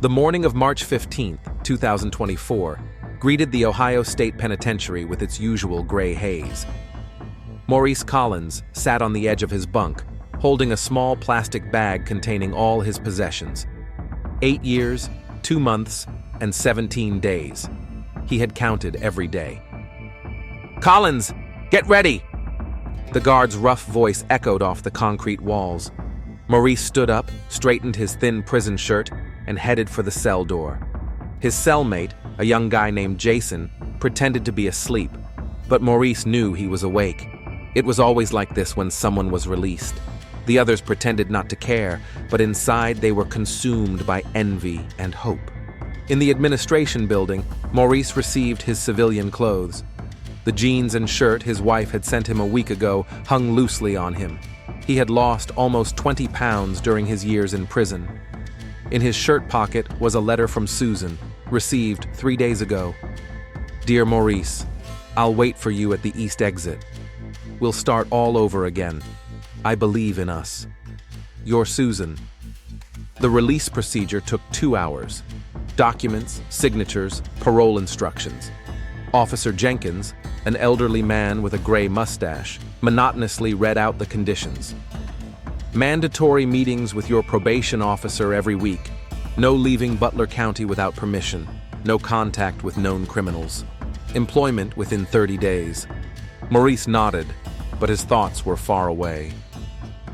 The morning of March 15, 2024, greeted the Ohio State Penitentiary with its usual gray haze. Maurice Collins sat on the edge of his bunk, holding a small plastic bag containing all his possessions. 8 years, 2 months, and 17 days. He had counted every day. "Collins, get ready!" The guard's rough voice echoed off the concrete walls. Maurice stood up, straightened his thin prison shirt, and headed for the cell door. His cellmate, a young guy named Jason, pretended to be asleep, but Maurice knew he was awake. It was always like this when someone was released. The others pretended not to care, but inside they were consumed by envy and hope. In the administration building, Maurice received his civilian clothes. The jeans and shirt his wife had sent him a week ago hung loosely on him. He had lost almost 20 pounds during his years in prison. In his shirt pocket was a letter from Susan, received 3 days ago. "Dear Maurice, I'll wait for you at the east exit. We'll start all over again. I believe in us. Your Susan." The release procedure took 2 hours. Documents, signatures, parole instructions. Officer Jenkins, an elderly man with a gray mustache, monotonously read out the conditions. "Mandatory meetings with your probation officer every week. No leaving Butler County without permission. No contact with known criminals. Employment within 30 days. Maurice nodded, but his thoughts were far away.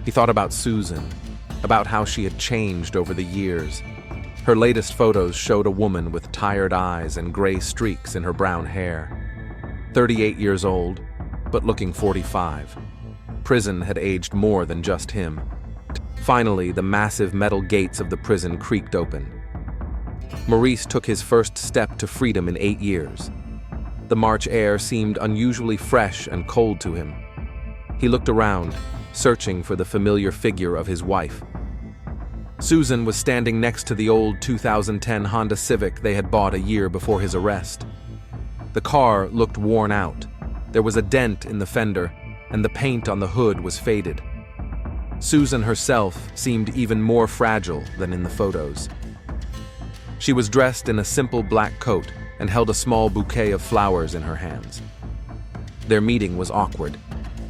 He thought about Susan, about how she had changed over the years. Her latest photos showed a woman with tired eyes and gray streaks in her brown hair. 38 years old, but looking 45. Prison had aged more than just him. Finally, the massive metal gates of the prison creaked open. Maurice took his first step to freedom in 8 years. The March air seemed unusually fresh and cold to him. He looked around, searching for the familiar figure of his wife. Susan was standing next to the old 2010 Honda Civic they had bought a year before his arrest. The car looked worn out. There was a dent in the fender, and the paint on the hood was faded. Susan herself seemed even more fragile than in the photos. She was dressed in a simple black coat and held a small bouquet of flowers in her hands. Their meeting was awkward.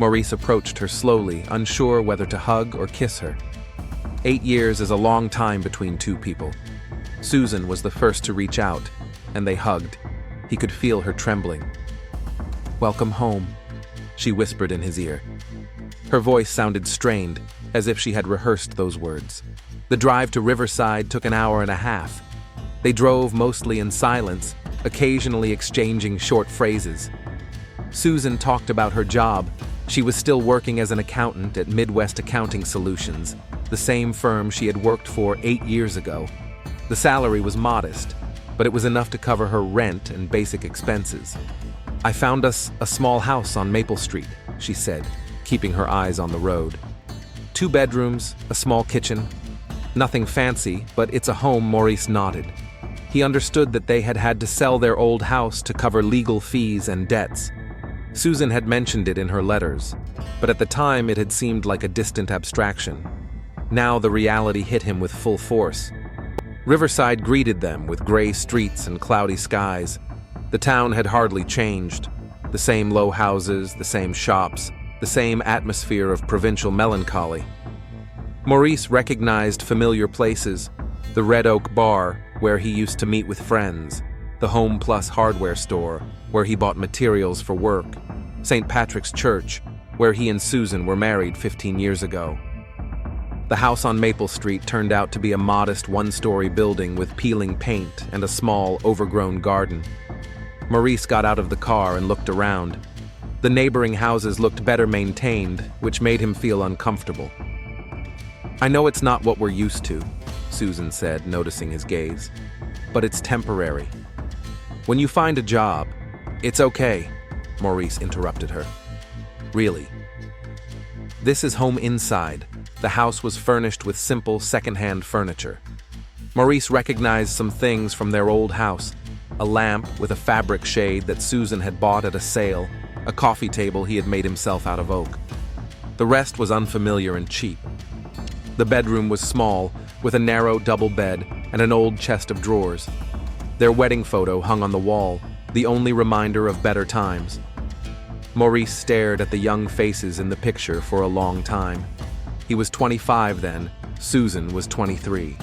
Maurice approached her slowly, unsure whether to hug or kiss her. 8 years is a long time between two people. Susan was the first to reach out, and they hugged. He could feel her trembling. "Welcome home," she whispered in his ear. Her voice sounded strained, as if she had rehearsed those words. The drive to Riverside took an hour and a half. They drove mostly in silence, occasionally exchanging short phrases. Susan talked about her job. She was still working as an accountant at Midwest Accounting Solutions, the same firm she had worked for 8 years ago. The salary was modest, but it was enough to cover her rent and basic expenses. "I found us a small house on Maple Street," she said, keeping her eyes on the road. 2 bedrooms, a small kitchen. Nothing fancy, but it's a home. Maurice nodded. He understood that they had had to sell their old house to cover legal fees and debts. Susan had mentioned it in her letters, but at the time it had seemed like a distant abstraction. Now the reality hit him with full force. Riverside greeted them with gray streets and cloudy skies. The town had hardly changed. The same low houses, the same shops, the same atmosphere of provincial melancholy. Maurice recognized familiar places: the Red Oak Bar, where he used to meet with friends, the Home Plus hardware store, where he bought materials for work, St. Patrick's Church, where he and Susan were married 15 years ago. The house on Maple Street turned out to be a modest 1-story building with peeling paint and a small, overgrown garden. Maurice got out of the car and looked around. The neighboring houses looked better maintained, which made him feel uncomfortable. "I know it's not what we're used to," Susan said, noticing his gaze, "but it's temporary. When you find a job..." "It's okay," Maurice interrupted her. "Really. This is home inside." The house was furnished with simple, second-hand furniture. Maurice recognized some things from their old house: a lamp with a fabric shade that Susan had bought at a sale, a coffee table he had made himself out of oak. The rest was unfamiliar and cheap. The bedroom was small, with a narrow double bed, and an old chest of drawers. Their wedding photo hung on the wall, the only reminder of better times. Maurice stared at the young faces in the picture for a long time. He was 25 then, Susan was 23.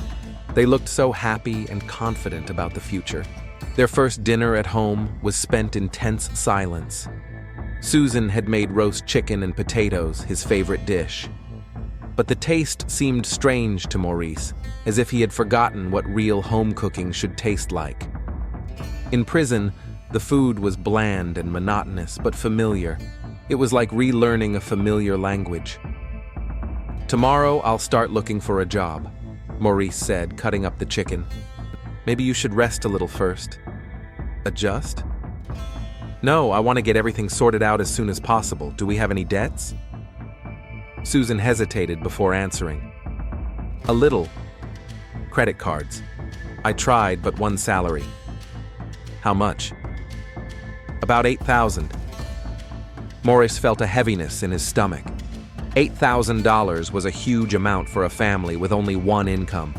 They looked so happy and confident about the future. Their first dinner at home was spent in tense silence. Susan had made roast chicken and potatoes his favorite dish. But the taste seemed strange to Maurice, as if he had forgotten what real home cooking should taste like. In prison, the food was bland and monotonous, but familiar. It was like relearning a familiar language. "Tomorrow I'll start looking for a job," Maurice said, cutting up the chicken. "Maybe you should rest a little first." "Adjust?" "No, I want to get everything sorted out as soon as possible. Do we have any debts?" Susan hesitated before answering. "A little. Credit cards. I tried, but one salary." "How much?" "About 8,000. Maurice felt a heaviness in his stomach. $8,000 was a huge amount for a family with only one income.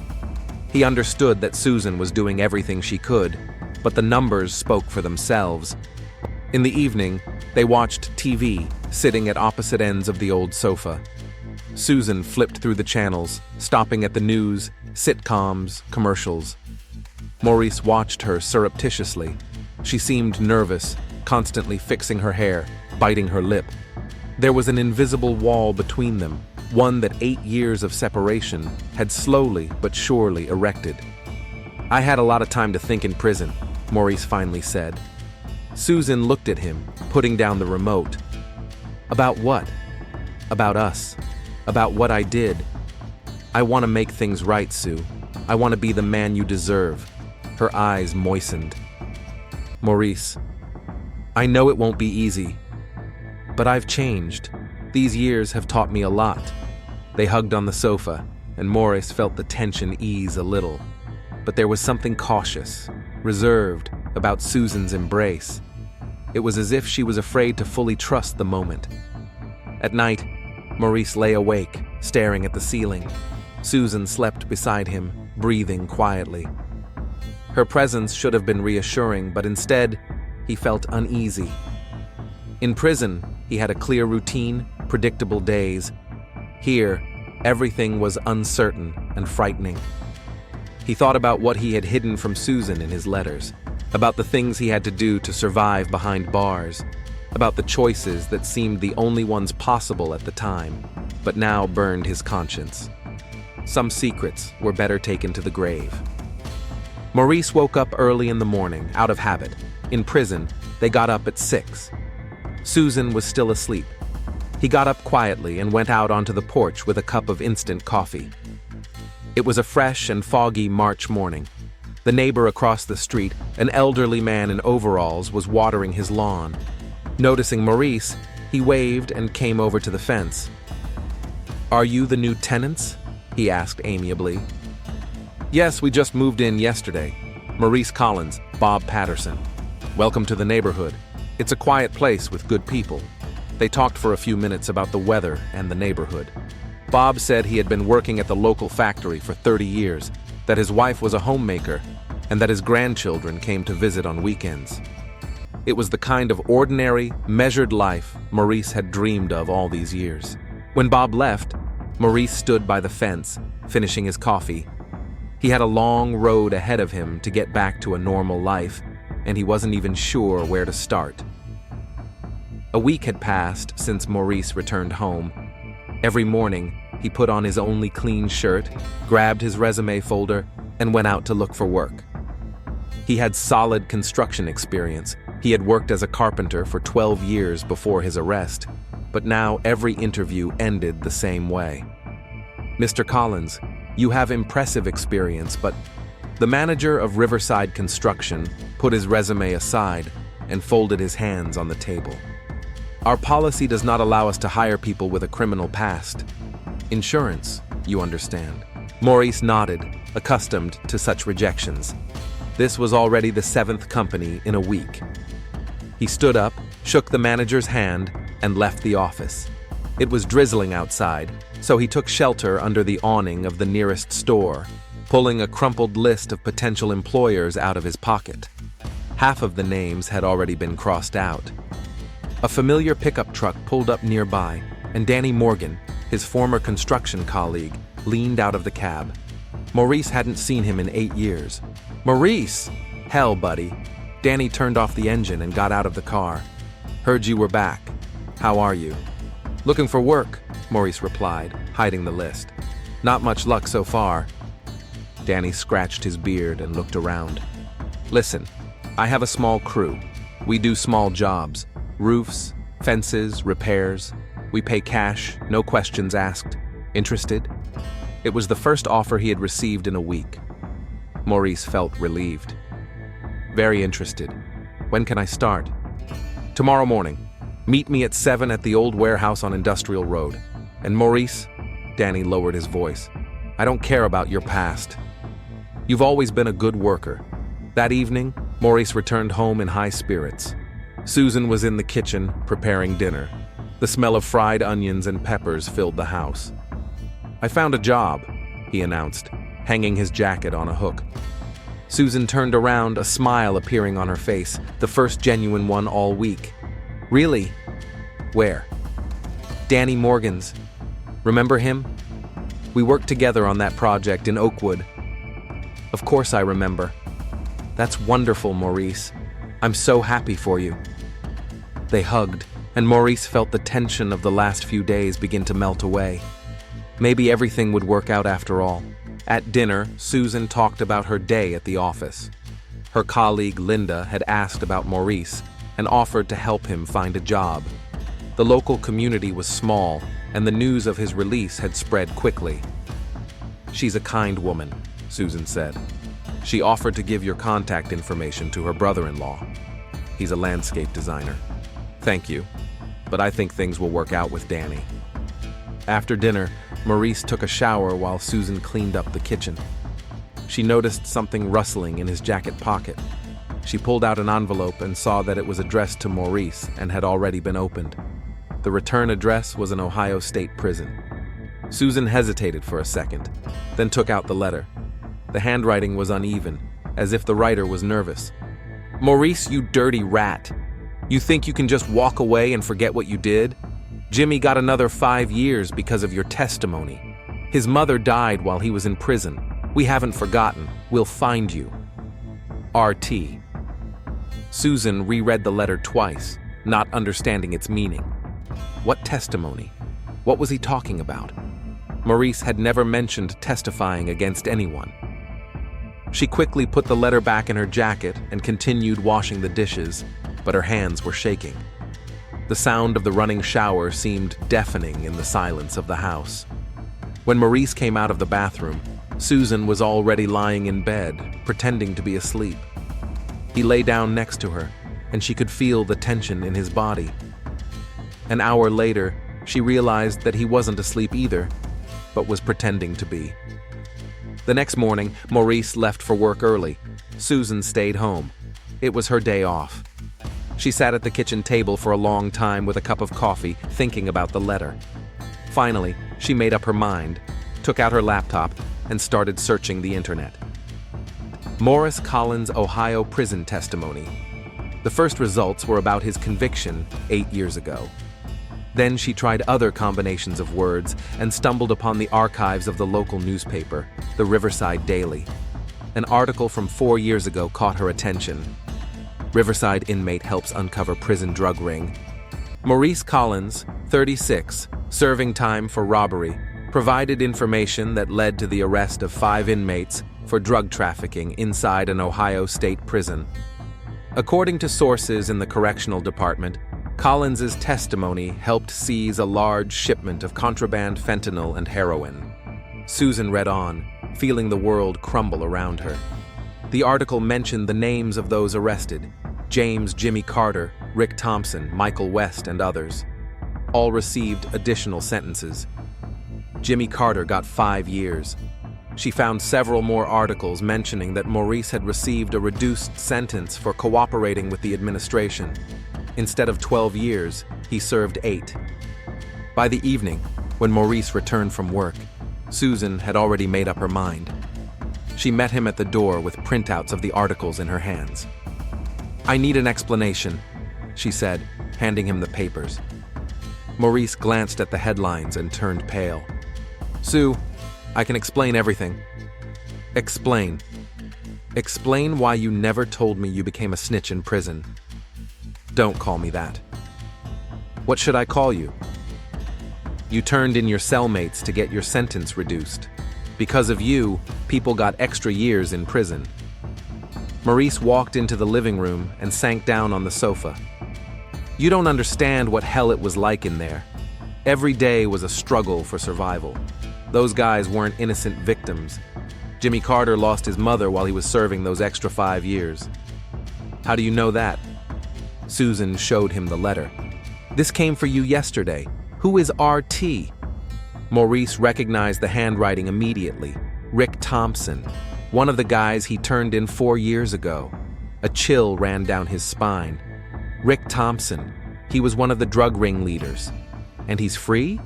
He understood that Susan was doing everything she could, but the numbers spoke for themselves. In the evening, they watched TV, sitting at opposite ends of the old sofa. Susan flipped through the channels, stopping at the news, sitcoms, commercials. Maurice watched her surreptitiously. She seemed nervous, constantly fixing her hair, biting her lip. There was an invisible wall between them, one that 8 years of separation had slowly but surely erected. "I had a lot of time to think in prison," Maurice finally said. Susan looked at him, putting down the remote. "About what?" "About us. About what I did. I want to make things right, Sue. I want to be the man you deserve." Her eyes moistened. "Maurice, I know it won't be easy, but I've changed. These years have taught me a lot." They hugged on the sofa, and Maurice felt the tension ease a little. But there was something cautious, reserved, about Susan's embrace. It was as if she was afraid to fully trust the moment. At night, Maurice lay awake, staring at the ceiling. Susan slept beside him, breathing quietly. Her presence should have been reassuring, but instead, he felt uneasy. In prison, he had a clear routine, predictable days. Here, everything was uncertain and frightening. He thought about what he had hidden from Susan in his letters, about the things he had to do to survive behind bars, about the choices that seemed the only ones possible at the time, but now burned his conscience. Some secrets were better taken to the grave. Maurice woke up early in the morning, out of habit. In prison, they got up at 6. Susan was still asleep. He got up quietly and went out onto the porch with a cup of instant coffee. It was a fresh and foggy March morning. The neighbor across the street, an elderly man in overalls, was watering his lawn. Noticing Maurice, he waved and came over to the fence. "Are you the new tenants?" he asked amiably. "Yes, we just moved in yesterday. Maurice Collins, Bob Patterson. Welcome to the neighborhood. It's a quiet place with good people." They talked for a few minutes about the weather and the neighborhood. Bob said he had been working at the local factory for 30 years, that his wife was a homemaker, and that his grandchildren came to visit on weekends. It was the kind of ordinary, measured life Maurice had dreamed of all these years. When Bob left, Maurice stood by the fence, finishing his coffee. He had a long road ahead of him to get back to a normal life, and he wasn't even sure where to start. A week had passed since Maurice returned home. Every morning, he put on his only clean shirt, grabbed his resume folder, and went out to look for work. He had solid construction experience. He had worked as a carpenter for 12 years before his arrest, but now every interview ended the same way. "Mr. Collins, you have impressive experience, but..." The manager of Riverside Construction put his resume aside and folded his hands on the table. "Our policy does not allow us to hire people with a criminal past. Insurance, you understand." Maurice nodded, accustomed to such rejections. This was already the 7th company in a week. He stood up, shook the manager's hand, and left the office. It was drizzling outside, so he took shelter under the awning of the nearest store. pulling a crumpled list of potential employers out of his pocket. Half of the names had already been crossed out. A familiar pickup truck pulled up nearby, and Danny Morgan, his former construction colleague, leaned out of the cab. Maurice hadn't seen him in 8 years. "Maurice!" "Hell, buddy." Danny turned off the engine and got out of the car. "Heard you were back. How are you?" "Looking for work," Maurice replied, hiding the list. "Not much luck so far." Danny scratched his beard and looked around. "Listen, I have a small crew. We do small jobs. Roofs, fences, repairs. We pay cash, no questions asked. Interested?" It was the first offer he had received in a week. Maurice felt relieved. "Very interested. When can I start?" "Tomorrow morning. Meet me at 7 at the old warehouse on Industrial Road. And Maurice," Danny lowered his voice, "I don't care about your past. You've always been a good worker." That evening, Maurice returned home in high spirits. Susan was in the kitchen, preparing dinner. The smell of fried onions and peppers filled the house. "I found a job," he announced, hanging his jacket on a hook. Susan turned around, a smile appearing on her face, the first genuine one all week. "Really? Where?" "Danny Morgan's. Remember him? We worked together on that project in Oakwood." "Of course I remember." "That's wonderful, Maurice. I'm so happy for you." They hugged, and Maurice felt the tension of the last few days begin to melt away. Maybe everything would work out after all. At dinner, Susan talked about her day at the office. Her colleague Linda had asked about Maurice and offered to help him find a job. The local community was small, and the news of his release had spread quickly. "She's a kind woman," Susan said. "She offered to give your contact information to her brother-in-law. He's a landscape designer." "Thank you, but I think things will work out with Danny." After dinner, Maurice took a shower while Susan cleaned up the kitchen. She noticed something rustling in his jacket pocket. She pulled out an envelope and saw that it was addressed to Maurice and had already been opened. The return address was an Ohio State prison. Susan hesitated for a second, then took out the letter. The handwriting was uneven, as if the writer was nervous. "Maurice, you dirty rat. You think you can just walk away and forget what you did? Jimmy got another 5 years because of your testimony. His mother died while he was in prison. We haven't forgotten. We'll find you. RT." Susan reread the letter twice, not understanding its meaning. What testimony? What was he talking about? Maurice had never mentioned testifying against anyone. She quickly put the letter back in her jacket and continued washing the dishes, but her hands were shaking. The sound of the running shower seemed deafening in the silence of the house. When Maurice came out of the bathroom, Susan was already lying in bed, pretending to be asleep. He lay down next to her, and she could feel the tension in his body. An hour later, she realized that he wasn't asleep either, but was pretending to be. The next morning, Maurice left for work early. Susan stayed home. It was her day off. She sat at the kitchen table for a long time with a cup of coffee, thinking about the letter. Finally, she made up her mind, took out her laptop, and started searching the internet. Morris Collins' Ohio prison testimony. The first results were about his conviction 8 years ago. Then she tried other combinations of words and stumbled upon the archives of the local newspaper, the Riverside Daily. An article from 4 years ago caught her attention. Riverside inmate helps uncover prison drug ring. Maurice Collins, 36, serving time for robbery, provided information that led to the arrest of 5 inmates for drug trafficking inside an Ohio state prison. According to sources in the correctional department, Collins's testimony helped seize a large shipment of contraband fentanyl and heroin. Susan read on, feeling the world crumble around her. The article mentioned the names of those arrested: James Jimmy Carter, Rick Thompson, Michael West, and others. All received additional sentences. Jimmy Carter got 5 years. She found several more articles mentioning that Maurice had received a reduced sentence for cooperating with the administration. Instead of 12 years, he served 8. By the evening, when Maurice returned from work, Susan had already made up her mind. She met him at the door with printouts of the articles in her hands. "I need an explanation," she said, handing him the papers. Maurice glanced at the headlines and turned pale. "Sue, I can explain everything." "Explain. Explain why you never told me you became a snitch in prison." "Don't call me that." "What should I call you?" "You turned in your cellmates to get your sentence reduced. Because of you, people got extra years in prison." Maurice walked into the living room and sank down on the sofa. "You don't understand what hell it was like in there. Every day was a struggle for survival. Those guys weren't innocent victims. Jimmy Carter lost his mother while he was serving those extra 5 years." "How do you know that?" Susan showed him the letter. "This came for you yesterday. Who is RT?" Maurice recognized the handwriting immediately. Rick Thompson, one of the guys he turned in 4 years ago. A chill ran down his spine. Rick Thompson, he was one of the drug ringleaders. And he's free?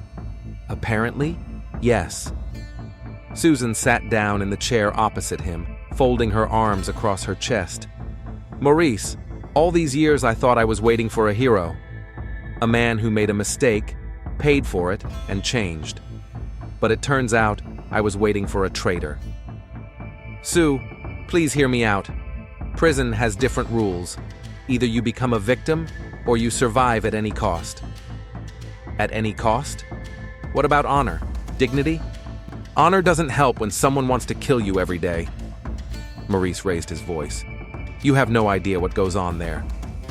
Apparently, yes. Susan sat down in the chair opposite him, folding her arms across her chest. "Maurice, all these years I thought I was waiting for a hero. A man who made a mistake, paid for it, and changed. But it turns out I was waiting for a traitor." "Sue, please hear me out. Prison has different rules. Either you become a victim, or you survive at any cost." "At any cost? What about honor? Dignity?" "Honor doesn't help when someone wants to kill you every day." Maurice raised his voice. "You have no idea what goes on there.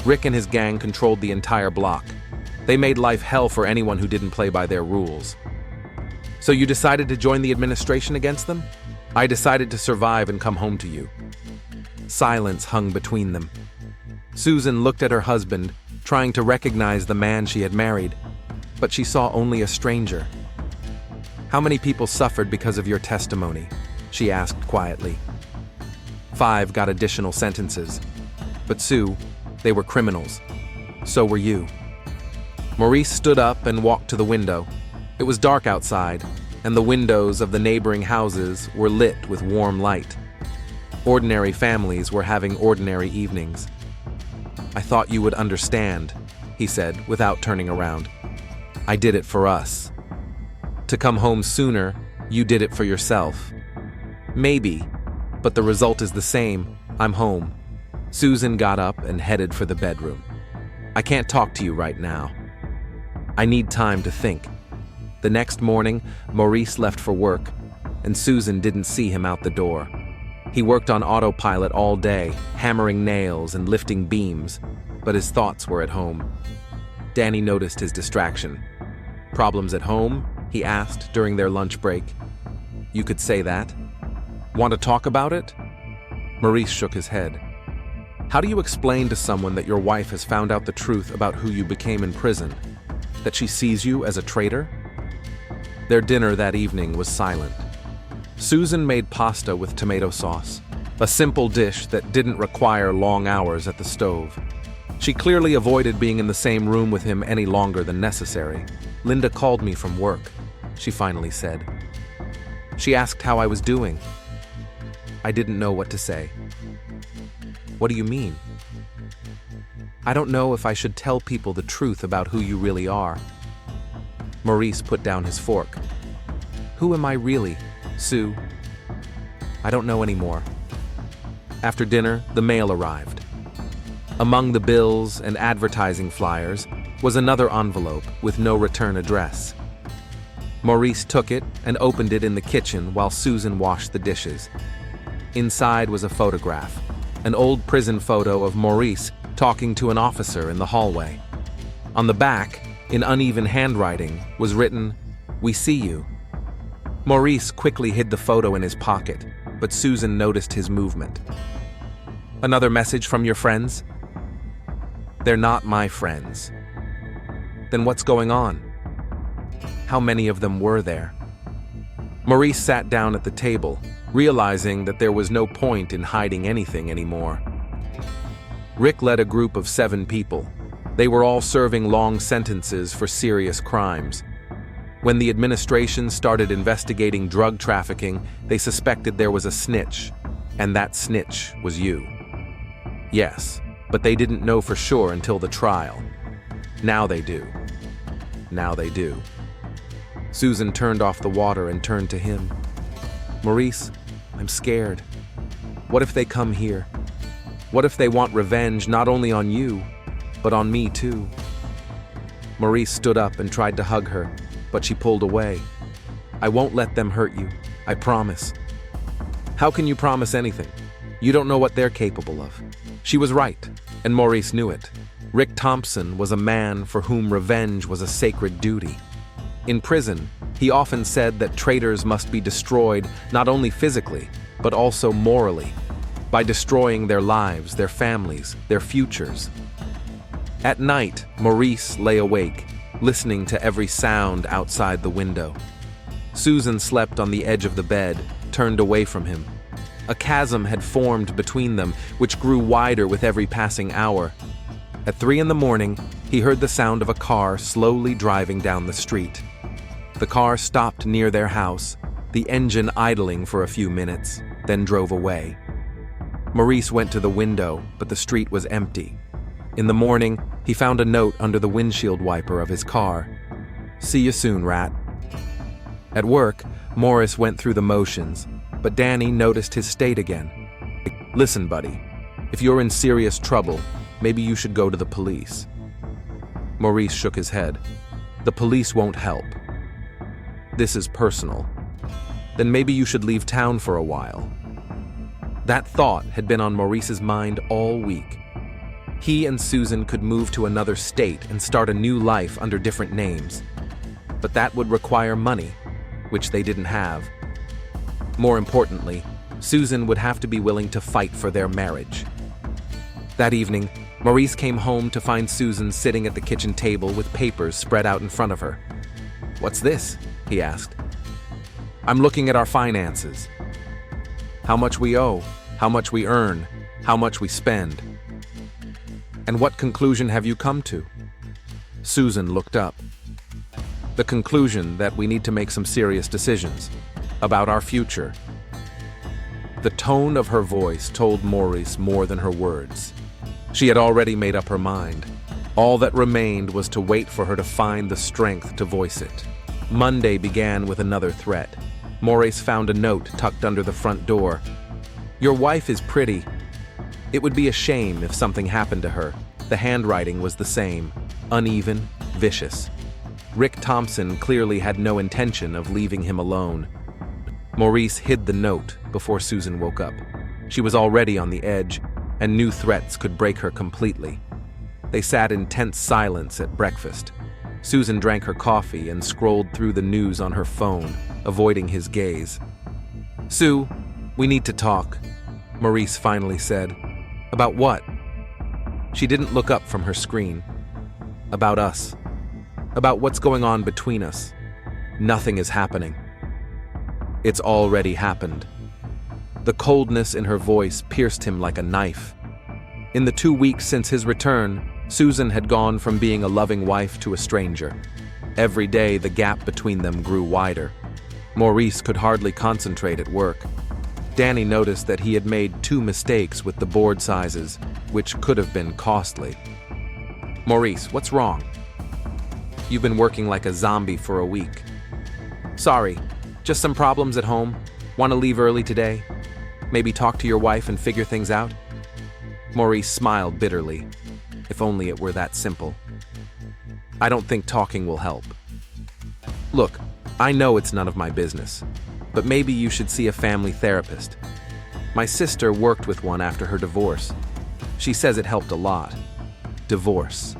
Rick and his gang controlled the entire block. They made life hell for anyone who didn't play by their rules." "So you decided to join the administration against them?" "I decided to survive and come home to you." Silence hung between them. Susan looked at her husband, trying to recognize the man she had married, but she saw only a stranger. "How many people suffered because of your testimony?" she asked quietly. 5 got additional sentences. "But Sue, they were criminals. So were you." Maurice stood up and walked to the window. It was dark outside, and the windows of the neighboring houses were lit with warm light. Ordinary families were having ordinary evenings. "I thought you would understand," he said without turning around. "I did it for us. To come home sooner, you did it for yourself. Maybe, but the result is the same. I'm home." Susan got up and headed for the bedroom. "I can't talk to you right now. I need time to think." The next morning, Maurice left for work, and Susan didn't see him out the door. He worked on autopilot all day, hammering nails and lifting beams, but his thoughts were at home. Danny noticed his distraction. "Problems at home?" he asked during their lunch break. "You could say that. Want to talk about it?" Maurice shook his head. "How do you explain to someone that your wife has found out the truth about who you became in prison? That she sees you as a traitor?" Their dinner that evening was silent. Susan made pasta with tomato sauce, a simple dish that didn't require long hours at the stove. She clearly avoided being in the same room with him any longer than necessary. "Linda called me from work," she finally said. "She asked how I was doing." I didn't know what to say. "What do you mean?" "I don't know if I should tell people the truth about who you really are." Maurice put down his fork. "Who am I really, Sue?" "I don't know anymore." After dinner, the mail arrived. Among the bills and advertising flyers was another envelope with no return address. Maurice took it and opened it in the kitchen while Susan washed the dishes. Inside was a photograph, an old prison photo of Maurice talking to an officer in the hallway. On the back, in uneven handwriting, was written, "We see you." Maurice quickly hid the photo in his pocket, but Susan noticed his movement. "Another message from your friends?" "They're not my friends." "Then what's going on?" "How many of them were there?" Maurice sat down at the table, realizing that there was no point in hiding anything anymore. Rick led a group of 7 people. They were all serving long sentences for serious crimes. When the administration started investigating drug trafficking, they suspected there was a snitch, and that snitch was you. Yes, but they didn't know for sure until the trial. Now they do. Now they do. Susan turned off the water and turned to him. Maurice, I'm scared. What if they come here? What if they want revenge not only on you, but on me too? Maurice stood up and tried to hug her, but she pulled away. I won't let them hurt you, I promise. How can you promise anything? You don't know what they're capable of. She was right, and Maurice knew it. Rick Thompson was a man for whom revenge was a sacred duty. In prison, he often said that traitors must be destroyed not only physically, but also morally, by destroying their lives, their families, their futures. At night, Maurice lay awake, listening to every sound outside the window. Susan slept on the edge of the bed, turned away from him. A chasm had formed between them, which grew wider with every passing hour. At 3 a.m, he heard the sound of a car slowly driving down the street. The car stopped near their house, the engine idling for a few minutes, then drove away. Maurice went to the window, but the street was empty. In the morning, he found a note under the windshield wiper of his car. See you soon, rat. At work, Morris went through the motions, but Danny noticed his state again. Listen, buddy, if you're in serious trouble, maybe you should go to the police. Maurice shook his head. The police won't help. This is personal. Then maybe you should leave town for a while. That thought had been on Maurice's mind all week. He and Susan could move to another state and start a new life under different names. But that would require money, which they didn't have. More importantly, Susan would have to be willing to fight for their marriage. That evening, Maurice came home to find Susan sitting at the kitchen table with papers spread out in front of her. What's this? He asked. I'm looking at our finances. How much we owe, how much we earn, how much we spend. And what conclusion have you come to? Susan looked up. The conclusion that we need to make some serious decisions about our future. The tone of her voice told Maurice more than her words. She had already made up her mind. All that remained was to wait for her to find the strength to voice it. Monday began with another threat. Maurice found a note tucked under the front door. Your wife is pretty. It would be a shame if something happened to her. The handwriting was the same, uneven, vicious. Rick Thompson clearly had no intention of leaving him alone. Maurice hid the note before Susan woke up. She was already on the edge, and new threats could break her completely. They sat in tense silence at breakfast. Susan drank her coffee and scrolled through the news on her phone, avoiding his gaze. Sue, we need to talk, Maurice finally said. About what? She didn't look up from her screen. About us. About what's going on between us. Nothing is happening. It's already happened. The coldness in her voice pierced him like a knife. In the 2 weeks since his return, Susan had gone from being a loving wife to a stranger. Every day, the gap between them grew wider. Maurice could hardly concentrate at work. Danny noticed that he had made 2 mistakes with the board sizes, which could have been costly. Maurice, what's wrong? You've been working like a zombie for a week. Sorry, just some problems at home. Want to leave early today? Maybe talk to your wife and figure things out? Maurice smiled bitterly. If only it were that simple. I don't think talking will help. Look, I know it's none of my business, but maybe you should see a family therapist. My sister worked with one after her divorce. She says it helped a lot. Divorce.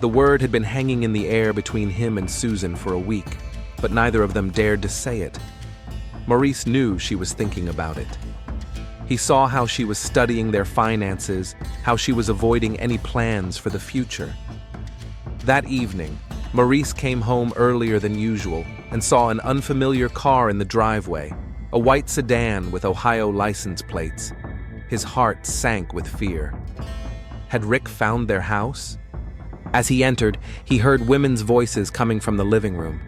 The word had been hanging in the air between him and Susan for a week, but neither of them dared to say it. Maurice knew she was thinking about it. He saw how she was studying their finances, how she was avoiding any plans for the future. That evening, Maurice came home earlier than usual and saw an unfamiliar car in the driveway, a white sedan with Ohio license plates. His heart sank with fear. Had Rick found their house? As he entered, he heard women's voices coming from the living room.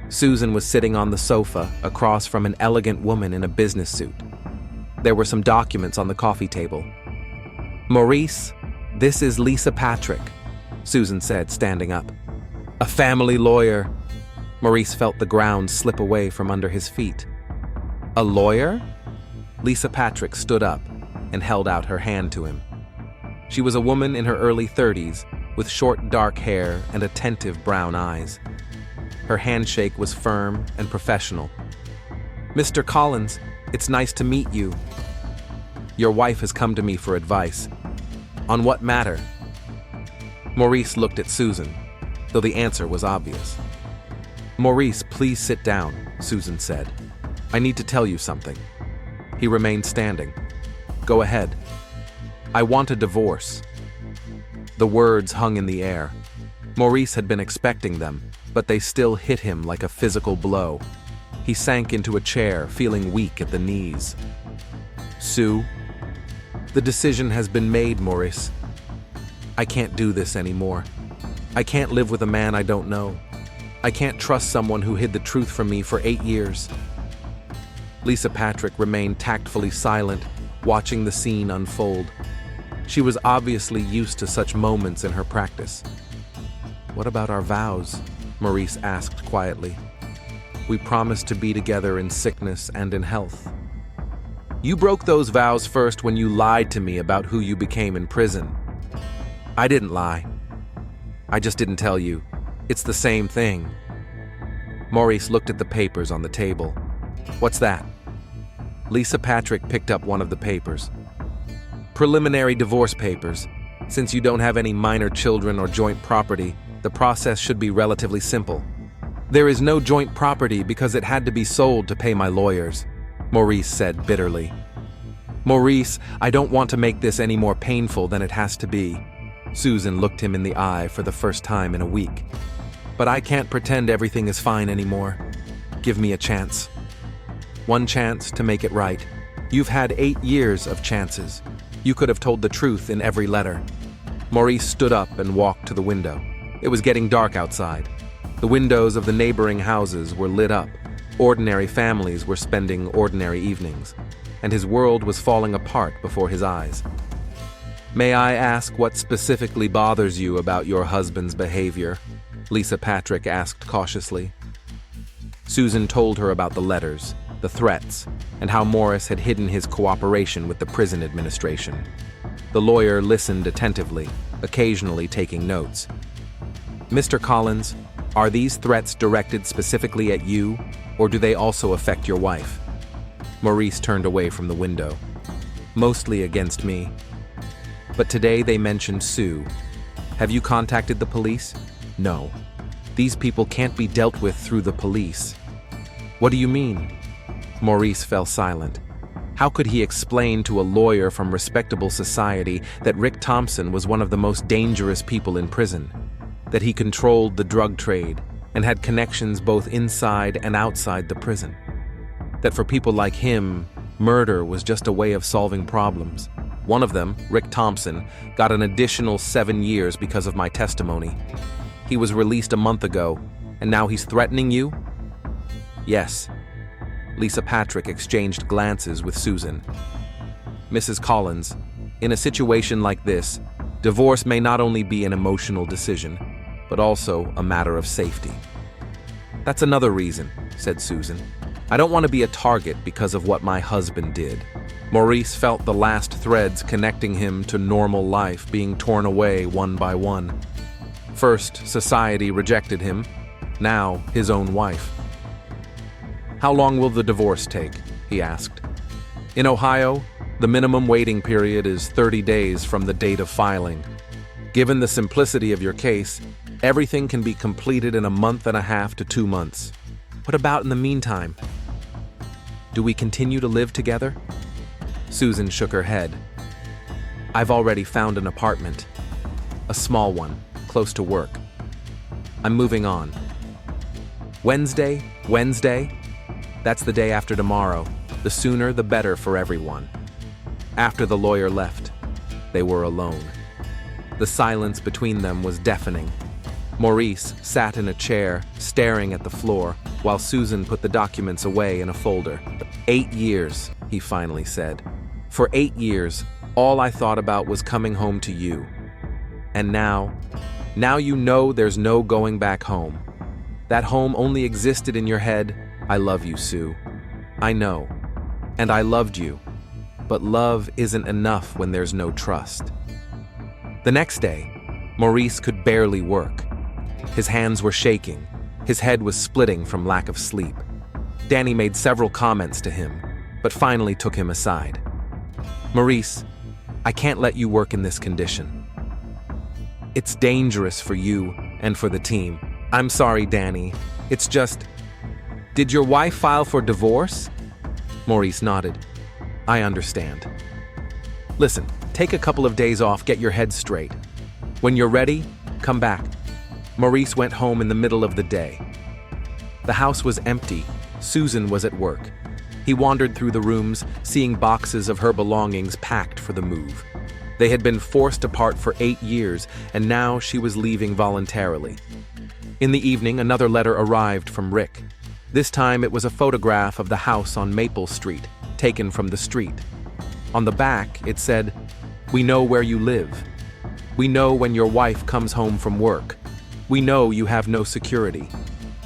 Susan was sitting on the sofa across from an elegant woman in a business suit. There were some documents on the coffee table. "Maurice, this is Lisa Patrick," Susan said, standing up. "A family lawyer." Maurice felt the ground slip away from under his feet. "A lawyer?" Lisa Patrick stood up and held out her hand to him. She was a woman in her early 30s with short dark hair and attentive brown eyes. Her handshake was firm and professional. "Mr. Collins, it's nice to meet you. Your wife has come to me for advice. On what matter?" Maurice looked at Susan, though the answer was obvious. "Maurice, please sit down," Susan said. "I need to tell you something." He remained standing. "Go ahead." "I want a divorce." The words hung in the air. Maurice had been expecting them, but they still hit him like a physical blow. He sank into a chair, feeling weak at the knees. "Sue, the decision has been made, Maurice. I can't do this anymore. I can't live with a man I don't know. I can't trust someone who hid the truth from me for 8 years. Lisa Patrick remained tactfully silent, watching the scene unfold. She was obviously used to such moments in her practice. "What about our vows?" Maurice asked quietly. "We promised to be together in sickness and in health." "You broke those vows first when you lied to me about who you became in prison." "I didn't lie. I just didn't tell you. It's the same thing." Maurice looked at the papers on the table. "What's that?" Lisa Patrick picked up one of the papers. "Preliminary divorce papers. Since you don't have any minor children or joint property, the process should be relatively simple." "There is no joint property because it had to be sold to pay my lawyers," Maurice said bitterly. "Maurice, I don't want to make this any more painful than it has to be." Susan looked him in the eye for the first time in a week. "But I can't pretend everything is fine anymore. Give me a chance. One chance to make it right. You've had 8 years of chances. You could have told the truth in every letter." Maurice stood up and walked to the window. It was getting dark outside. The windows of the neighboring houses were lit up. Ordinary families were spending ordinary evenings, and his world was falling apart before his eyes. "May I ask what specifically bothers you about your husband's behavior?" Lisa Patrick asked cautiously. Susan told her about the letters, the threats, and how Morris had hidden his cooperation with the prison administration. The lawyer listened attentively, occasionally taking notes. "Mr. Collins, are these threats directed specifically at you, or do they also affect your wife?" Maurice turned away from the window. "Mostly against me. But today they mentioned Sue. Have you contacted the police?" "No. These people can't be dealt with through the police." "What do you mean?" Maurice fell silent. How could he explain to a lawyer from respectable society that Rick Thompson was one of the most dangerous people in prison, that he controlled the drug trade and had connections both inside and outside the prison, that for people like him, murder was just a way of solving problems? One of them, Rick Thompson, got an additional 7 years because of my testimony. He was released a month ago, and now he's threatening you? Yes. Lisa Patrick exchanged glances with Susan. "Mrs. Collins, in a situation like this, divorce may not only be an emotional decision, but also a matter of safety." "That's another reason," said Susan. "I don't want to be a target because of what my husband did." Maurice felt the last threads connecting him to normal life being torn away one by one. First, society rejected him, now his own wife. "How long will the divorce take?" he asked. "In Ohio, the minimum waiting period is 30 days from the date of filing. Given the simplicity of your case, everything can be completed in a month and a half to 2 months. What about in the meantime? Do we continue to live together?" Susan shook her head. "I've already found an apartment. A small one, close to work. I'm moving on." Wednesday? That's the day after tomorrow. The sooner, the better for everyone." After the lawyer left, they were alone. The silence between them was deafening. Maurice sat in a chair, staring at the floor, while Susan put the documents away in a folder. 8 years, he finally said. For 8 years, all I thought about was coming home to you. And now you know there's no going back home. That home only existed in your head. I love you, Sue. I know. And I loved you. But love isn't enough when there's no trust. The next day, Maurice could barely work. His hands were shaking. His head was splitting from lack of sleep. Danny made several comments to him, but finally took him aside. Maurice, I can't let you work in this condition. It's dangerous for you and for the team. I'm sorry, Danny. It's just... Did your wife file for divorce? Maurice nodded. I understand. Listen, take a couple of days off, get your head straight. When you're ready, come back. Maurice went home in the middle of the day. The house was empty. Susan was at work. He wandered through the rooms, seeing boxes of her belongings packed for the move. They had been forced apart for 8 years, and now she was leaving voluntarily. In the evening, another letter arrived from Rick. This time it was a photograph of the house on Maple Street, taken from the street. On the back, it said, "We know where you live. We know when your wife comes home from work. We know you have no security."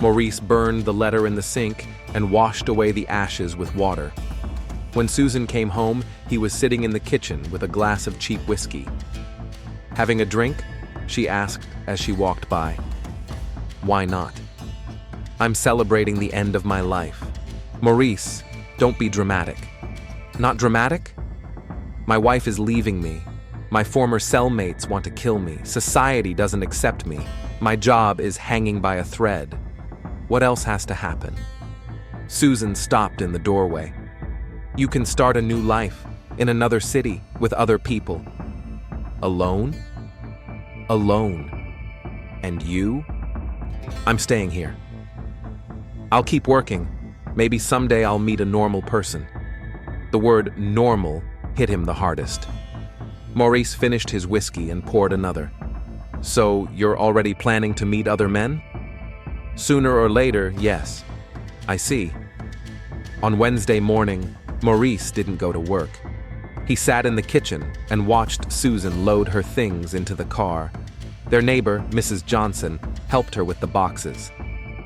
Maurice burned the letter in the sink and washed away the ashes with water. When Susan came home, he was sitting in the kitchen with a glass of cheap whiskey. "Having a drink?" she asked as she walked by. "Why not? I'm celebrating the end of my life." "Maurice, don't be dramatic." "Not dramatic? My wife is leaving me. My former cellmates want to kill me. Society doesn't accept me. My job is hanging by a thread. What else has to happen?" Susan stopped in the doorway. "You can start a new life, in another city, with other people." "Alone?" "Alone. And you?" "I'm staying here. I'll keep working. Maybe someday I'll meet a normal person." The word normal hit him the hardest. Maurice finished his whiskey and poured another. "So you're already planning to meet other men?" "Sooner or later, yes." "I see." On Wednesday morning, Maurice didn't go to work. He sat in the kitchen and watched Susan load her things into the car. Their neighbor, Mrs. Johnson, helped her with the boxes.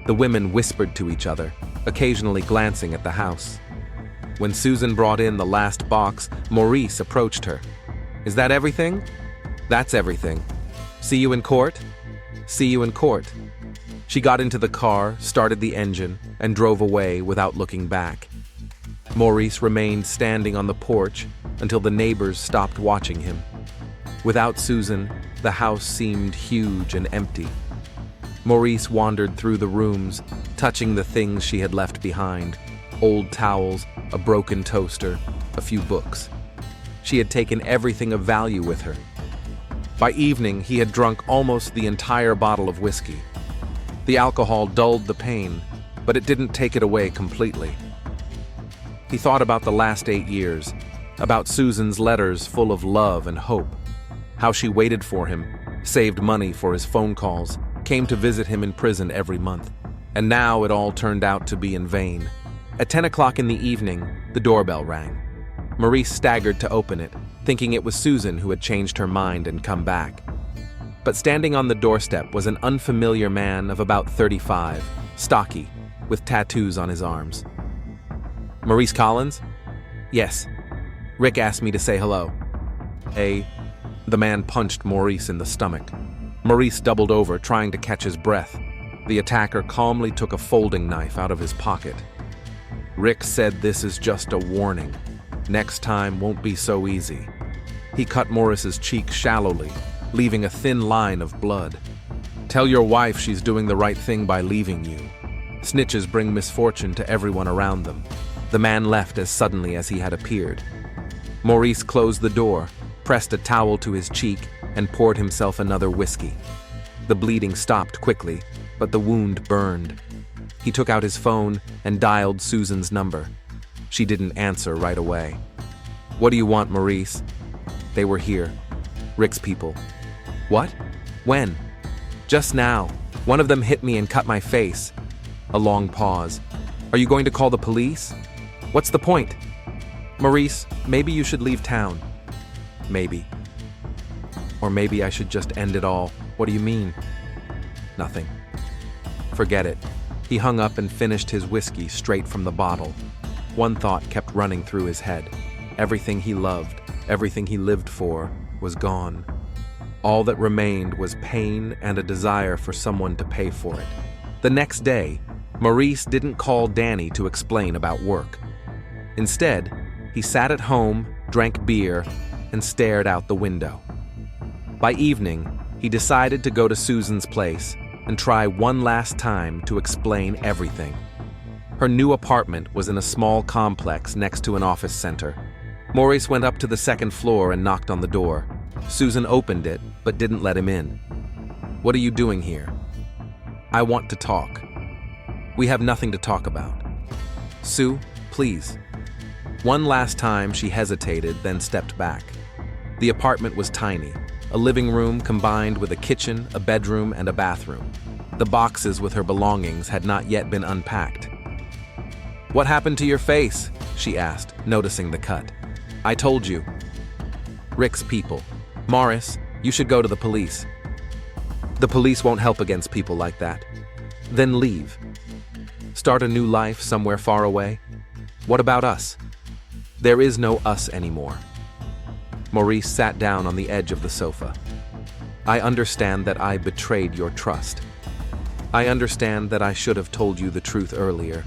The women whispered to each other, occasionally glancing at the house. When Susan brought in the last box, Maurice approached her. "Is that everything?" "That's everything. See you in court?" "See you in court." She got into the car, started the engine, and drove away without looking back. Maurice remained standing on the porch until the neighbors stopped watching him. Without Susan, the house seemed huge and empty. Maurice wandered through the rooms, touching the things she had left behind: old towels, a broken toaster, a few books. She had taken everything of value with her. By evening, he had drunk almost the entire bottle of whiskey. The alcohol dulled the pain, but it didn't take it away completely. He thought about the last 8 years, about Susan's letters full of love and hope, how she waited for him, saved money for his phone calls, came to visit him in prison every month. And now it all turned out to be in vain. At 10 o'clock in the evening, the doorbell rang. Maurice staggered to open it, thinking it was Susan who had changed her mind and come back. But standing on the doorstep was an unfamiliar man of about 35, stocky, with tattoos on his arms. "Maurice Collins?" "Yes. Rick asked me to say hello." The man punched Maurice in the stomach. Maurice doubled over, trying to catch his breath. The attacker calmly took a folding knife out of his pocket. "Rick said this is just a warning. Next time won't be so easy." He cut Maurice's cheek shallowly, leaving a thin line of blood. "Tell your wife she's doing the right thing by leaving you. Snitches bring misfortune to everyone around them." The man left as suddenly as he had appeared. Maurice closed the door, pressed a towel to his cheek, and poured himself another whiskey. The bleeding stopped quickly, but the wound burned. He took out his phone and dialed Susan's number. She didn't answer right away. "What do you want, Maurice?" "They were here. Rick's people." "What? When?" "Just now. One of them hit me and cut my face." A long pause. Are you going to call the police? What's the point? Maurice, maybe you should leave town. Maybe. Or maybe I should just end it all. What do you mean? Nothing. Forget it. He hung up and finished his whiskey straight from the bottle. One thought kept running through his head. Everything he loved, everything he lived for, was gone. All that remained was pain and a desire for someone to pay for it. The next day, Maurice didn't call Danny to explain about work. Instead, he sat at home, drank beer, and stared out the window. By evening, he decided to go to Susan's place and try one last time to explain everything. Her new apartment was in a small complex next to an office center. Maurice went up to the second floor and knocked on the door. Susan opened it, but didn't let him in. What are you doing here? I want to talk. We have nothing to talk about. Sue, please. One last time she hesitated, then stepped back. The apartment was tiny, a living room combined with a kitchen, a bedroom, and a bathroom. The boxes with her belongings had not yet been unpacked. What happened to your face? She asked, noticing the cut. I told you. Rick's people. Morris, you should go to the police. The police won't help against people like that. Then leave. Start a new life somewhere far away. What about us? There is no us anymore. Maurice sat down on the edge of the sofa. I understand that I betrayed your trust. I understand that I should have told you the truth earlier.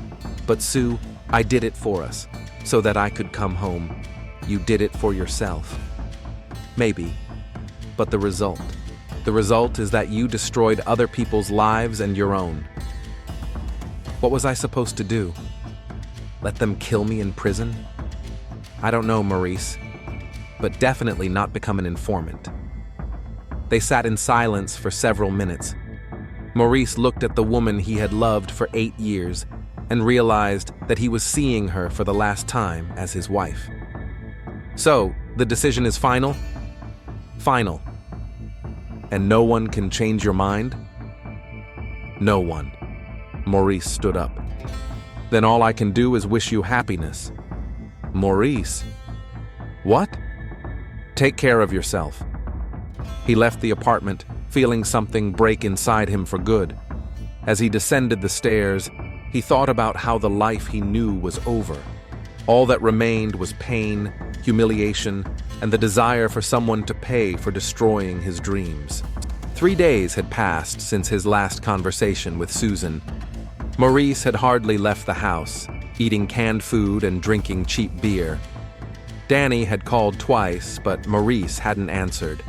But Sue, I did it for us, so that I could come home. You did it for yourself. Maybe. But the result is that you destroyed other people's lives and your own. What was I supposed to do? Let them kill me in prison? I don't know, Maurice, but definitely not become an informant. They sat in silence for several minutes. Maurice looked at the woman he had loved for 8 years and realized that he was seeing her for the last time as his wife. So, the decision is final? Final. And no one can change your mind? No one. Maurice stood up. Then all I can do is wish you happiness. Maurice? What? Take care of yourself. He left the apartment, feeling something break inside him for good. As he descended the stairs, he thought about how the life he knew was over. All that remained was pain, humiliation, and the desire for someone to pay for destroying his dreams. 3 days had passed since his last conversation with Susan. Maurice had hardly left the house, eating canned food and drinking cheap beer. Danny had called twice, but Maurice hadn't answered.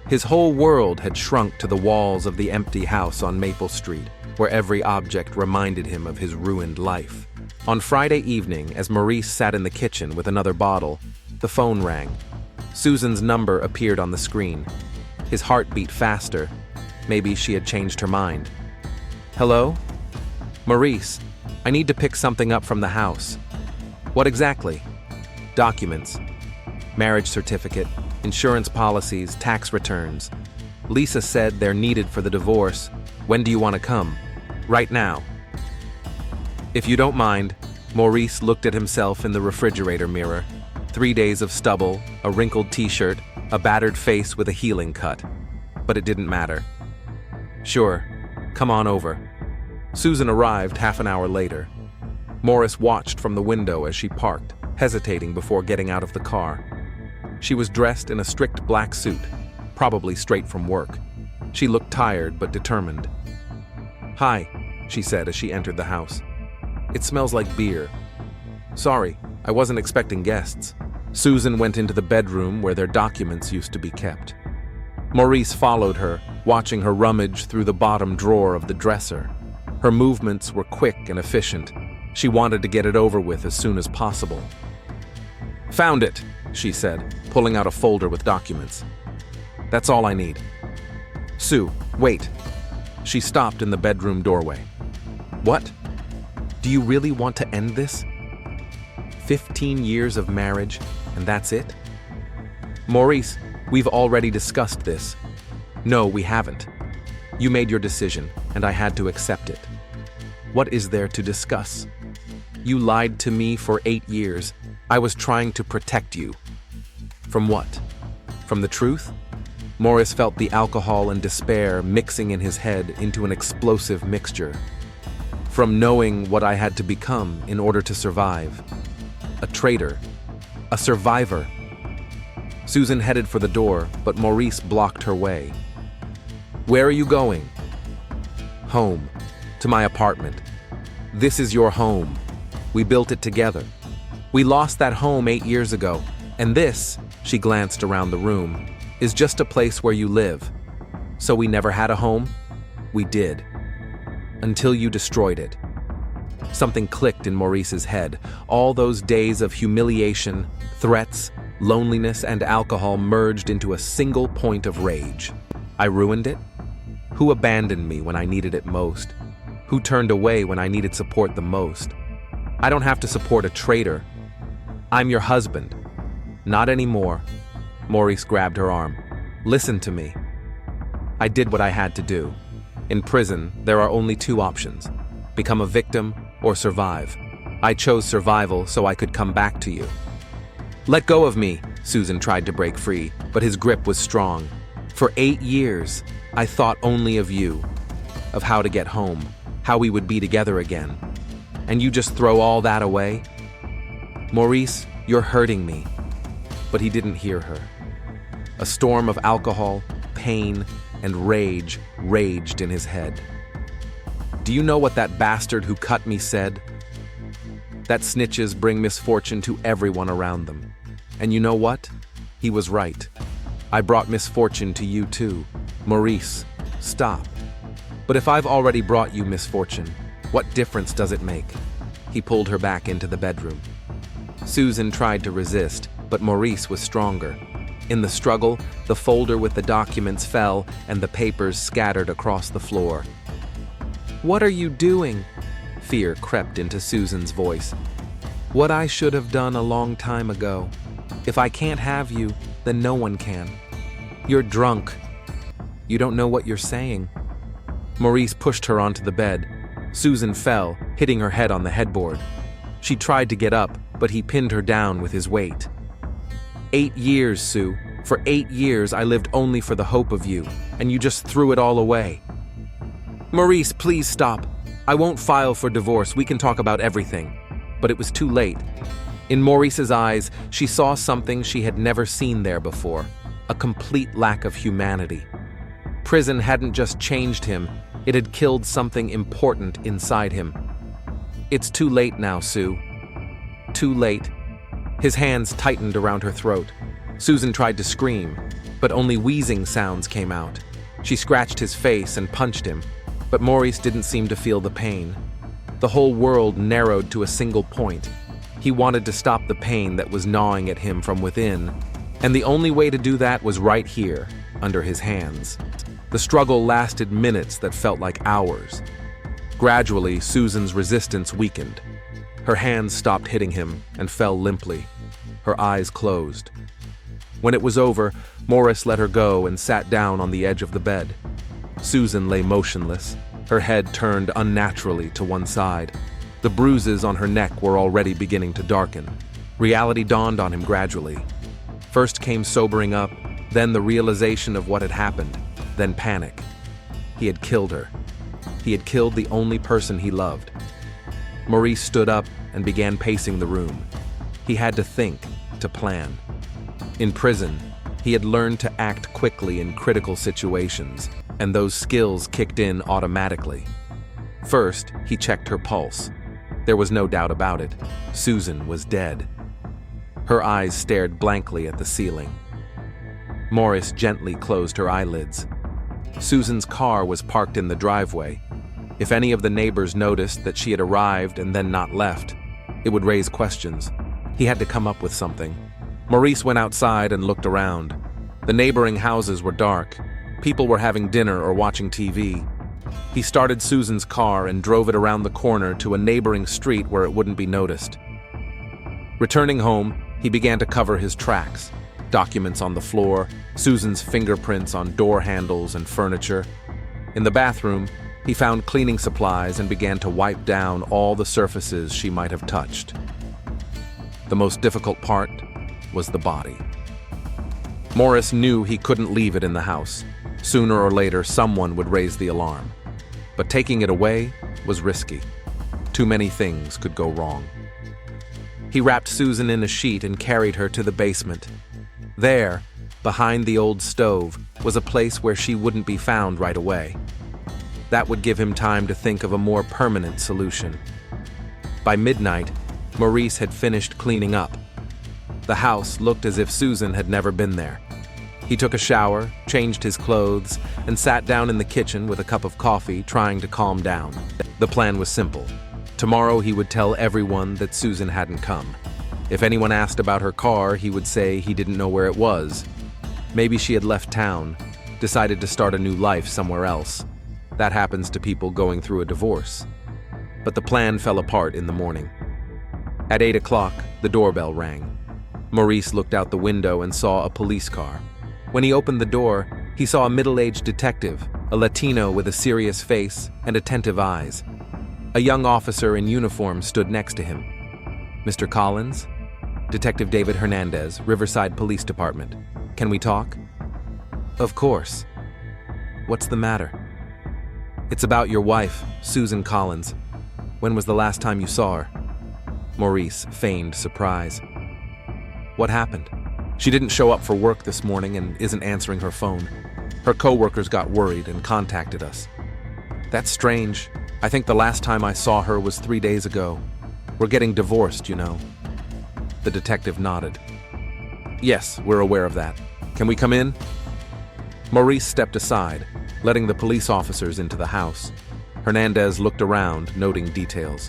His whole world had shrunk to the walls of the empty house on Maple Street, where every object reminded him of his ruined life. On Friday evening, as Maurice sat in the kitchen with another bottle, the phone rang. Susan's number appeared on the screen. His heart beat faster. Maybe she had changed her mind. Hello? Maurice, I need to pick something up from the house. What exactly? Documents. Marriage certificate, insurance policies, tax returns. Lisa said they're needed for the divorce. When do you want to come? Right now. If you don't mind, Maurice looked at himself in the refrigerator mirror. 3 days of stubble, a wrinkled t-shirt, a battered face with a healing cut. But it didn't matter. Sure, come on over. Susan arrived half an hour later. Morris watched from the window as she parked, hesitating before getting out of the car. She was dressed in a strict black suit, probably straight from work. She looked tired but determined. Hi, she said as she entered the house. It smells like beer. Sorry, I wasn't expecting guests. Susan went into the bedroom where their documents used to be kept. Maurice followed her, watching her rummage through the bottom drawer of the dresser. Her movements were quick and efficient. She wanted to get it over with as soon as possible. Found it, she said, pulling out a folder with documents. That's all I need. Sue, wait. She stopped in the bedroom doorway. What? Do you really want to end this? 15 years of marriage, and that's it? Maurice, we've already discussed this. No, we haven't. You made your decision, and I had to accept it. What is there to discuss? You lied to me for 8 years. I was trying to protect you. From what? From the truth? Morris felt the alcohol and despair mixing in his head into an explosive mixture. From knowing what I had to become in order to survive. A traitor. A survivor. Susan headed for the door, but Maurice blocked her way. Where are you going? Home. To my apartment. This is your home. We built it together. We lost that home 8 years ago, and this, she glanced around the room, is just a place where you live. So we never had a home? We did. Until you destroyed it. Something clicked in Maurice's head. All those days of humiliation, threats, loneliness, and alcohol merged into a single point of rage. I ruined it? Who abandoned me when I needed it most? Who turned away when I needed support the most? I don't have to support a traitor. I'm your husband. Not anymore. Maurice grabbed her arm. Listen to me. I did what I had to do. In prison, there are only 2 options. Become a victim or survive. I chose survival so I could come back to you. Let go of me, Susan tried to break free, but his grip was strong. For 8 years, I thought only of you, of how to get home, how we would be together again. And you just throw all that away? Maurice, you're hurting me. But he didn't hear her. A storm of alcohol, pain, and rage raged in his head. Do you know what that bastard who cut me said? That snitches bring misfortune to everyone around them. And you know what? He was right. I brought misfortune to you too. Maurice, stop. But if I've already brought you misfortune, what difference does it make? He pulled her back into the bedroom. Susan tried to resist, but Maurice was stronger. In the struggle, the folder with the documents fell and the papers scattered across the floor. What are you doing? Fear crept into Susan's voice. What I should have done a long time ago. If I can't have you, then no one can. You're drunk. You don't know what you're saying. Maurice pushed her onto the bed. Susan fell, hitting her head on the headboard. She tried to get up, but he pinned her down with his weight. 8 years, Sue. For 8 years, I lived only for the hope of you, and you just threw it all away. Maurice, please stop. I won't file for divorce. We can talk about everything. But it was too late. In Maurice's eyes, she saw something she had never seen there before. A complete lack of humanity. Prison hadn't just changed him, it had killed something important inside him. It's too late now, Sue. Too late. His hands tightened around her throat. Susan tried to scream, but only wheezing sounds came out. She scratched his face and punched him, but Maurice didn't seem to feel the pain. The whole world narrowed to a single point. He wanted to stop the pain that was gnawing at him from within, and the only way to do that was right here, under his hands. The struggle lasted minutes that felt like hours. Gradually, Susan's resistance weakened. Her hands stopped hitting him and fell limply. Her eyes closed. When it was over, Morris let her go and sat down on the edge of the bed. Susan lay motionless, her head turned unnaturally to one side. The bruises on her neck were already beginning to darken. Reality dawned on him gradually. First came sobering up, then the realization of what had happened, then panic. He had killed her. He had killed the only person he loved. Maurice stood up and began pacing the room. He had to think, to plan. In prison, he had learned to act quickly in critical situations, and those skills kicked in automatically. First, he checked her pulse. There was no doubt about it. Susan was dead. Her eyes stared blankly at the ceiling. Morris gently closed her eyelids. Susan's car was parked in the driveway. If any of the neighbors noticed that she had arrived and then not left, it would raise questions. He had to come up with something. Maurice went outside and looked around. The neighboring houses were dark. People were having dinner or watching TV. He started Susan's car and drove it around the corner to a neighboring street where it wouldn't be noticed. Returning home, he began to cover his tracks. Documents on the floor, Susan's fingerprints on door handles and furniture. In the bathroom, He found cleaning supplies and began to wipe down all the surfaces she might have touched. The most difficult part was the body. Morris knew he couldn't leave it in the house. Sooner or later, someone would raise the alarm. But taking it away was risky. Too many things could go wrong. He wrapped Susan in a sheet and carried her to the basement. There, behind the old stove, was a place where she wouldn't be found right away. That would give him time to think of a more permanent solution. By midnight, Maurice had finished cleaning up. The house looked as if Susan had never been there. He took a shower, changed his clothes, and sat down in the kitchen with a cup of coffee, trying to calm down. The plan was simple. Tomorrow he would tell everyone that Susan hadn't come. If anyone asked about her car, he would say he didn't know where it was. Maybe she had left town, decided to start a new life somewhere else. That happens to people going through a divorce. But the plan fell apart in the morning. At 8 o'clock, the doorbell rang. Maurice looked out the window and saw a police car. When he opened the door, he saw a middle-aged detective, a Latino with a serious face and attentive eyes. A young officer in uniform stood next to him. "Mr. Collins?" "Detective David Hernandez, Riverside Police Department. Can we talk?" "Of course." "What's the matter?" "It's about your wife, Susan Collins. When was the last time you saw her?" Maurice feigned surprise. "What happened?" "She didn't show up for work this morning and isn't answering her phone. Her coworkers got worried and contacted us." "That's strange. I think the last time I saw her was 3 days ago. We're getting divorced, you know." The detective nodded. "Yes, we're aware of that. Can we come in?" Maurice stepped aside, letting the police officers into the house. Hernandez looked around, noting details.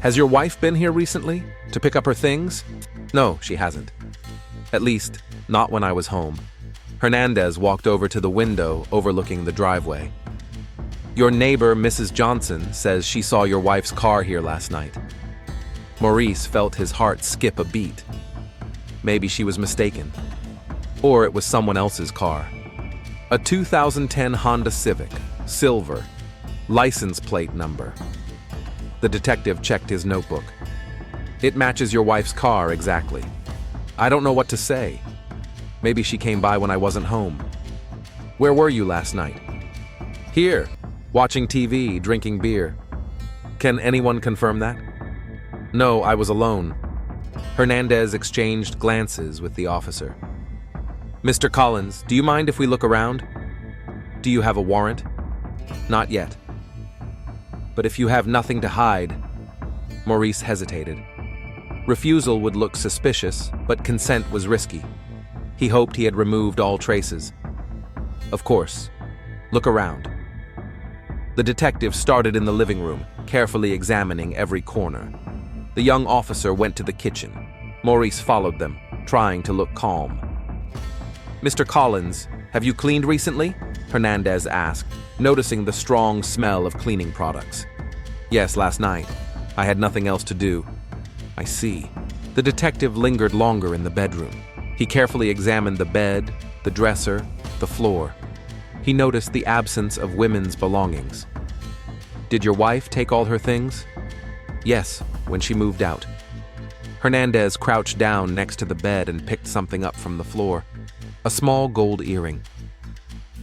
"Has your wife been here recently? To pick up her things?" "No, she hasn't. At least, not when I was home." Hernandez walked over to the window overlooking the driveway. "Your neighbor, Mrs. Johnson, says she saw your wife's car here last night." Maurice felt his heart skip a beat. Maybe she was mistaken. Or it was someone else's car. A 2010 Honda Civic, silver, license plate number. The detective checked his notebook. "It matches your wife's car exactly. I don't know what to say. Maybe she came by when I wasn't home." "Where were you last night?" "Here, watching TV, drinking beer." "Can anyone confirm that?" "No, I was alone." Hernandez exchanged glances with the officer. "Mr. Collins, do you mind if we look around? Do you have a warrant?" "Not yet." "But if you have nothing to hide..." Maurice hesitated. Refusal would look suspicious, but consent was risky. He hoped he had removed all traces. "Of course. Look around." The detective started in the living room, carefully examining every corner. The young officer went to the kitchen. Maurice followed them, trying to look calm. "Mr. Collins, have you cleaned recently?" Hernandez asked, noticing the strong smell of cleaning products. "Yes, last night. I had nothing else to do." "I see." The detective lingered longer in the bedroom. He carefully examined the bed, the dresser, the floor. He noticed the absence of women's belongings. "Did your wife take all her things?" "Yes, when she moved out." Hernandez crouched down next to the bed and picked something up from the floor. A small gold earring.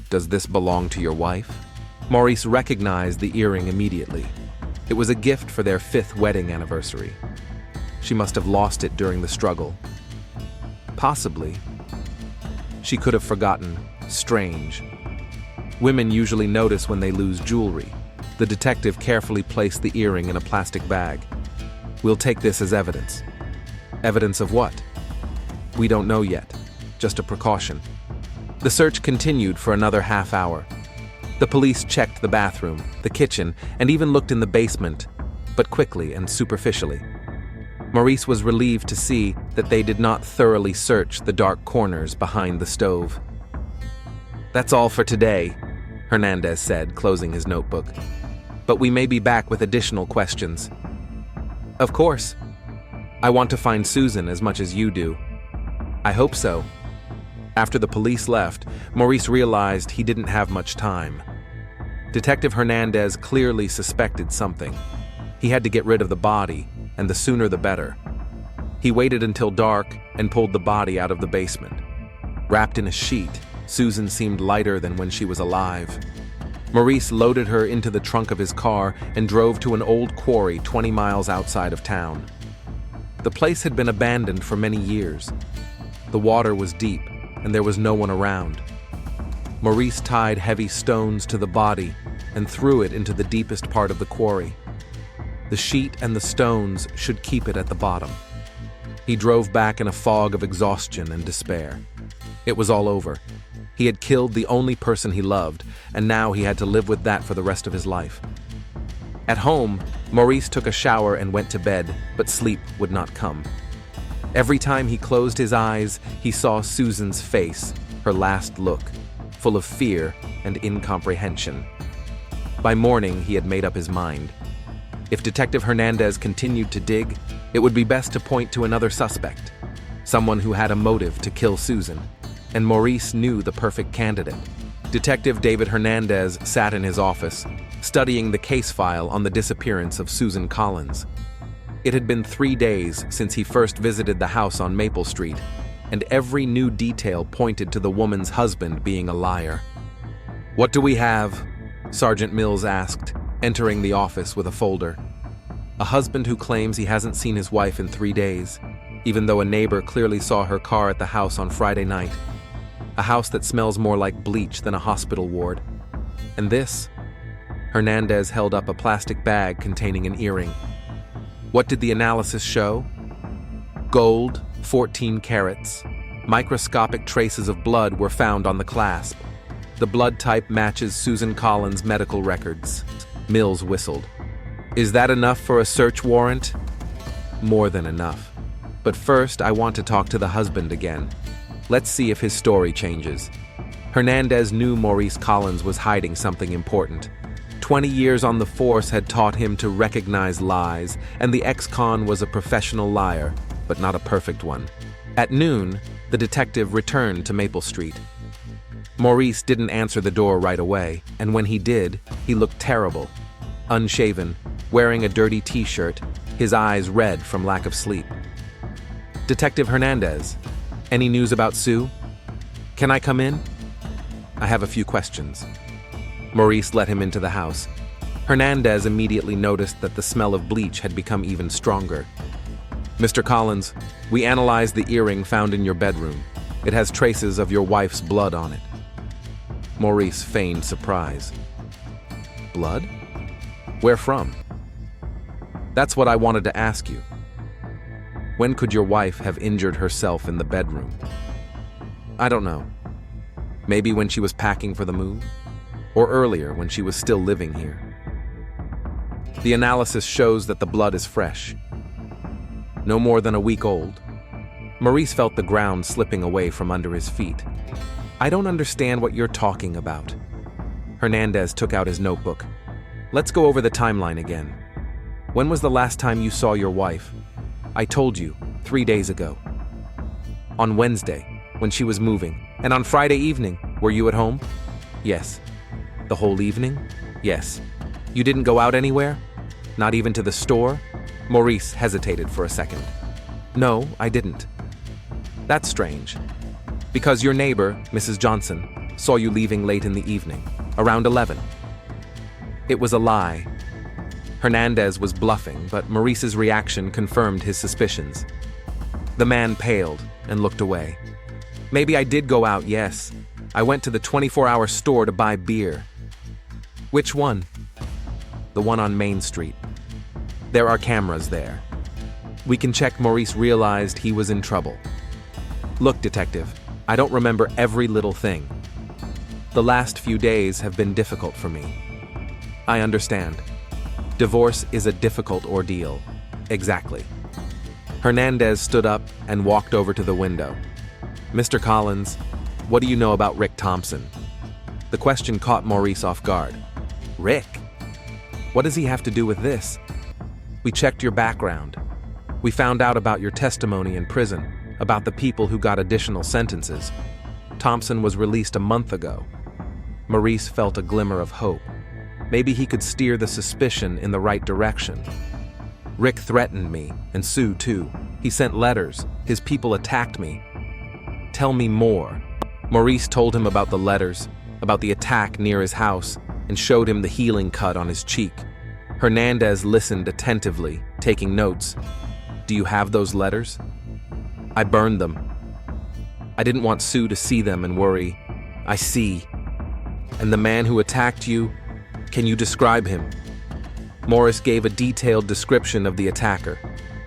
"Does this belong to your wife?" Maurice recognized the earring immediately. It was a gift for their 5th wedding anniversary. She must have lost it during the struggle. Possibly. She could have forgotten. Strange. Women usually notice when they lose jewelry. The detective carefully placed the earring in a plastic bag. "We'll take this as evidence." "Evidence of what?" "We don't know yet. Just a precaution." The search continued for another half hour. The police checked the bathroom, the kitchen, and even looked in the basement, but quickly and superficially. Maurice was relieved to see that they did not thoroughly search the dark corners behind the stove. "That's all for today," Hernandez said, closing his notebook. "But we may be back with additional questions." "Of course. I want to find Susan as much as you do." "I hope so." After the police left, Maurice realized he didn't have much time. Detective Hernandez clearly suspected something. He had to get rid of the body, and the sooner the better. He waited until dark and pulled the body out of the basement. Wrapped in a sheet, Susan seemed lighter than when she was alive. Maurice loaded her into the trunk of his car and drove to an old quarry 20 miles outside of town. The place had been abandoned for many years. The water was deep, and there was no one around. Maurice tied heavy stones to the body and threw it into the deepest part of the quarry. The sheet and the stones should keep it at the bottom. He drove back in a fog of exhaustion and despair. It was all over. He had killed the only person he loved, and now he had to live with that for the rest of his life. At home, Maurice took a shower and went to bed, but sleep would not come. Every time he closed his eyes, he saw Susan's face, her last look, full of fear and incomprehension. By morning, he had made up his mind. If Detective Hernandez continued to dig, it would be best to point to another suspect, someone who had a motive to kill Susan, and Maurice knew the perfect candidate. Detective David Hernandez sat in his office, studying the case file on the disappearance of Susan Collins. It had been 3 days since he first visited the house on Maple Street, and every new detail pointed to the woman's husband being a liar. "What do we have?" Sergeant Mills asked, entering the office with a folder. A husband who claims he hasn't seen his wife in 3 days, even though a neighbor clearly saw her car at the house on Friday night. A house that smells more like bleach than a hospital ward. And this? Hernandez held up a plastic bag containing an earring. What did the analysis show? Gold, 14 carats. Microscopic traces of blood were found on the clasp. The blood type matches Susan Collins' medical records. Mills whistled. "Is that enough for a search warrant?" "More than enough. But first, I want to talk to the husband again. Let's see if his story changes." Hernandez knew Maurice Collins was hiding something important. 20 years on the force had taught him to recognize lies, and the ex-con was a professional liar, but not a perfect one. At noon, the detective returned to Maple Street. Maurice didn't answer the door right away, and when he did, he looked terrible. Unshaven, wearing a dirty t-shirt, his eyes red from lack of sleep. "Detective Hernandez, any news about Sue? Can I come in? I have a few questions." Maurice let him into the house. Hernandez immediately noticed that the smell of bleach had become even stronger. "Mr. Collins, we analyzed the earring found in your bedroom. It has traces of your wife's blood on it." Maurice feigned surprise. "Blood? Where from?" "That's what I wanted to ask you. When could your wife have injured herself in the bedroom?" "I don't know. Maybe when she was packing for the move? Or earlier when she was still living here." "The analysis shows that the blood is fresh. No more than a week old." Maurice felt the ground slipping away from under his feet. "I don't understand what you're talking about." Hernandez took out his notebook. "Let's go over the timeline again. When was the last time you saw your wife?" "I told you, 3 days ago." "On Wednesday, when she was moving. And on Friday evening, were you at home?" "Yes." "The whole evening?" "Yes." "You didn't go out anywhere? Not even to the store?" Maurice hesitated for a second. "No, I didn't." "That's strange. Because your neighbor, Mrs. Johnson, saw you leaving late in the evening, around 11. It was a lie. Hernandez was bluffing, but Maurice's reaction confirmed his suspicions. The man paled and looked away. "Maybe I did go out, yes. I went to the 24-hour store to buy beer." "Which one?" "The one on Main Street. There are cameras there. We can check." Maurice realized he was in trouble. "Look, detective, I don't remember every little thing. The last few days have been difficult for me." "I understand. Divorce is a difficult ordeal." "Exactly." Hernandez stood up and walked over to the window. "Mr. Collins, what do you know about Rick Thompson?" The question caught Maurice off guard. "Rick? What does he have to do with this?" "We checked your background. We found out about your testimony in prison, about the people who got additional sentences. Thompson was released a month ago." Maurice felt a glimmer of hope. Maybe he could steer the suspicion in the right direction. Rick threatened me, and Sue too. He sent letters. His people attacked me. Tell me more. Maurice told him about the letters, about the attack near his house, and showed him the healing cut on his cheek. Hernandez listened attentively, taking notes. Do you have those letters? I burned them. I didn't want Sue to see them and worry. I see. And the man who attacked you, can you describe him? Morris gave a detailed description of the attacker.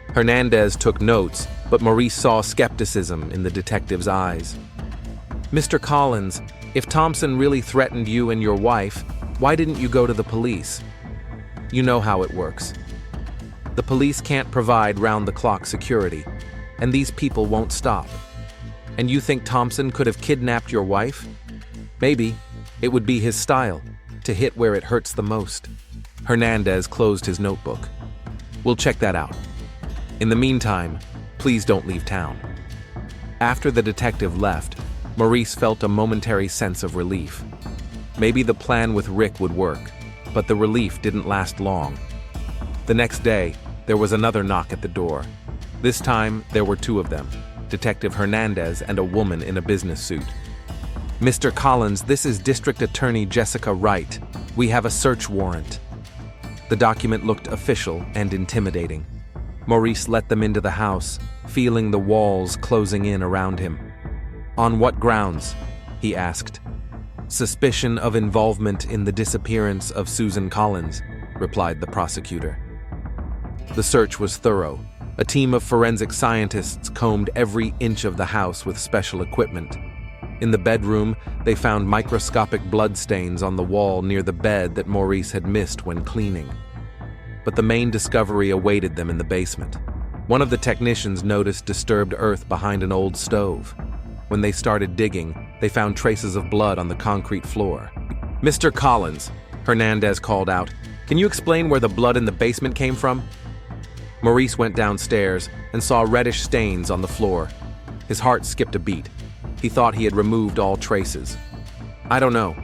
Hernandez took notes, but Maurice saw skepticism in the detective's eyes. Mr. Collins, if Thompson really threatened you and your wife, why didn't you go to the police? You know how it works. The police can't provide round-the-clock security, and these people won't stop. And you think Thompson could have kidnapped your wife? Maybe. It would be his style, to hit where it hurts the most. Hernandez closed his notebook. We'll check that out. In the meantime, please don't leave town. After the detective left, Maurice felt a momentary sense of relief. Maybe the plan with Rick would work, but the relief didn't last long. The next day, there was another knock at the door. This time, there were two of them, Detective Hernandez and a woman in a business suit. Mr. Collins, this is District Attorney Jessica Wright. We have a search warrant. The document looked official and intimidating. Maurice let them into the house, feeling the walls closing in around him. On what grounds? He asked. Suspicion of involvement in the disappearance of Susan Collins, replied the prosecutor. The search was thorough. A team of forensic scientists combed every inch of the house with special equipment. In the bedroom, they found microscopic bloodstains on the wall near the bed that Maurice had missed when cleaning. But the main discovery awaited them in the basement. One of the technicians noticed disturbed earth behind an old stove. When they started digging, they found traces of blood on the concrete floor. Mr. Collins, Hernandez called out, can you explain where the blood in the basement came from? Maurice went downstairs and saw reddish stains on the floor. His heart skipped a beat. He thought he had removed all traces. I don't know.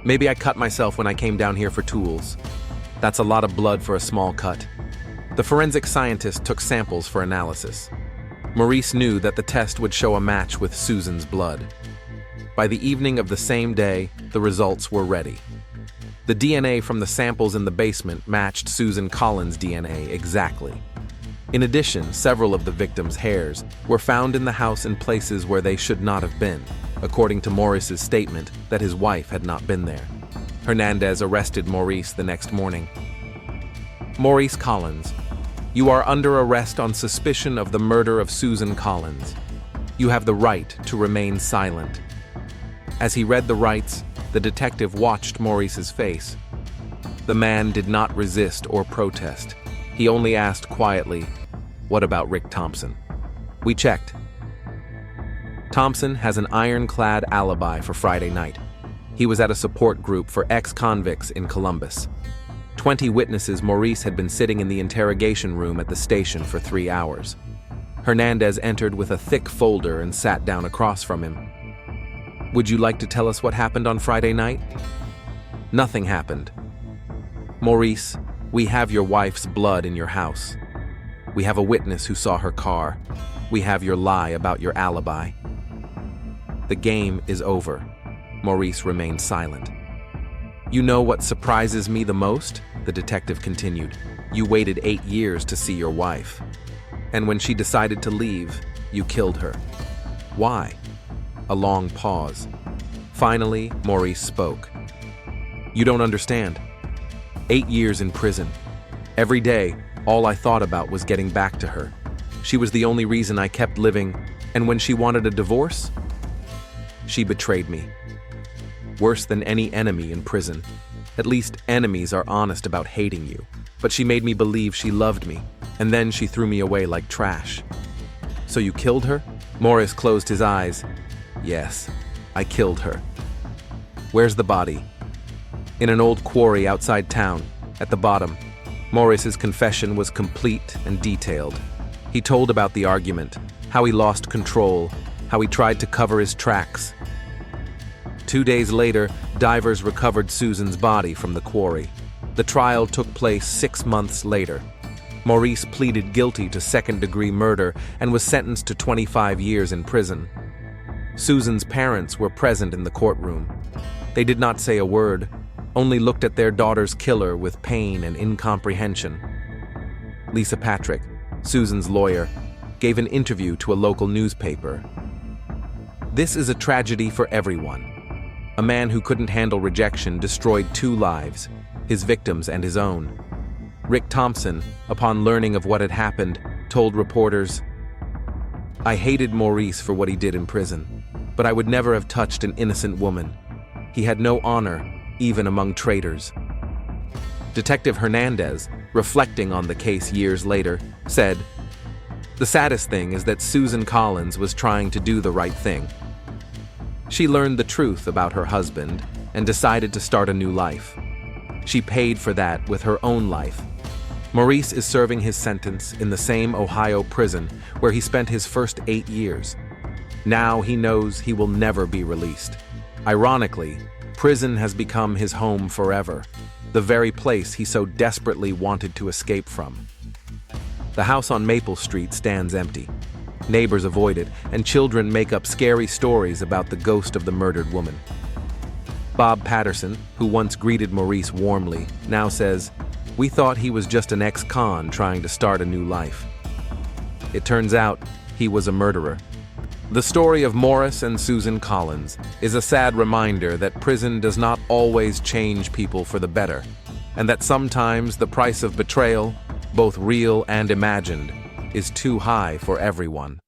Maybe I cut myself when I came down here for tools. That's a lot of blood for a small cut. The forensic scientist took samples for analysis. Maurice knew that the test would show a match with Susan's blood. By the evening of the same day, the results were ready. The DNA from the samples in the basement matched Susan Collins' DNA exactly. In addition, several of the victims' hairs were found in the house in places where they should not have been, according to Maurice's statement that his wife had not been there. Hernandez arrested Maurice the next morning. Maurice Collins, you are under arrest on suspicion of the murder of Susan Collins. You have the right to remain silent. As he read the rights, the detective watched Maurice's face. The man did not resist or protest. He only asked quietly, what about Rick Thompson? We checked. Thompson has an ironclad alibi for Friday night. He was at a support group for ex-convicts in Columbus. 20 witnesses. Maurice had been sitting in the interrogation room at the station for 3 hours. Hernandez entered with a thick folder and sat down across from him. Would you like to tell us what happened on Friday night? Nothing happened. Maurice, we have your wife's blood in your house. We have a witness who saw her car. We have your lie about your alibi. The game is over. Maurice remained silent. You know what surprises me the most? The detective continued. You waited 8 years to see your wife. And when she decided to leave, you killed her. Why? A long pause. Finally, Maurice spoke. You don't understand. 8 years in prison. Every day, all I thought about was getting back to her. She was the only reason I kept living, and when she wanted a divorce, she betrayed me. Worse than any enemy in prison. At least enemies are honest about hating you. But she made me believe she loved me, and then she threw me away like trash. So you killed her? Maurice closed his eyes. Yes, I killed her. Where's the body? In an old quarry outside town, at the bottom. Maurice's confession was complete and detailed. He told about the argument, how he lost control, how he tried to cover his tracks. 2 days later, divers recovered Susan's body from the quarry. The trial took place 6 months later. Maurice pleaded guilty to second-degree murder and was sentenced to 25 years in prison. Susan's parents were present in the courtroom. They did not say a word, only looked at their daughter's killer with pain and incomprehension. Lisa Patrick, Susan's lawyer, gave an interview to a local newspaper. "This is a tragedy for everyone. A man who couldn't handle rejection destroyed 2 lives, his victims and his own." Rick Thompson, upon learning of what had happened, told reporters, "I hated Maurice for what he did in prison, but I would never have touched an innocent woman. He had no honor, even among traitors." Detective Hernandez, reflecting on the case years later, said, "The saddest thing is that Susan Collins was trying to do the right thing. She learned the truth about her husband and decided to start a new life. She paid for that with her own life." Maurice is serving his sentence in the same Ohio prison where he spent his first 8 years. Now he knows he will never be released. Ironically, prison has become his home forever, the very place he so desperately wanted to escape from. The house on Maple Street stands empty. Neighbors avoid it, and children make up scary stories about the ghost of the murdered woman. Bob Patterson, who once greeted Maurice warmly, now says, "We thought he was just an ex-con trying to start a new life." It turns out he was a murderer. The story of Maurice and Susan Collins is a sad reminder that prison does not always change people for the better, and that sometimes the price of betrayal, both real and imagined, is too high for everyone.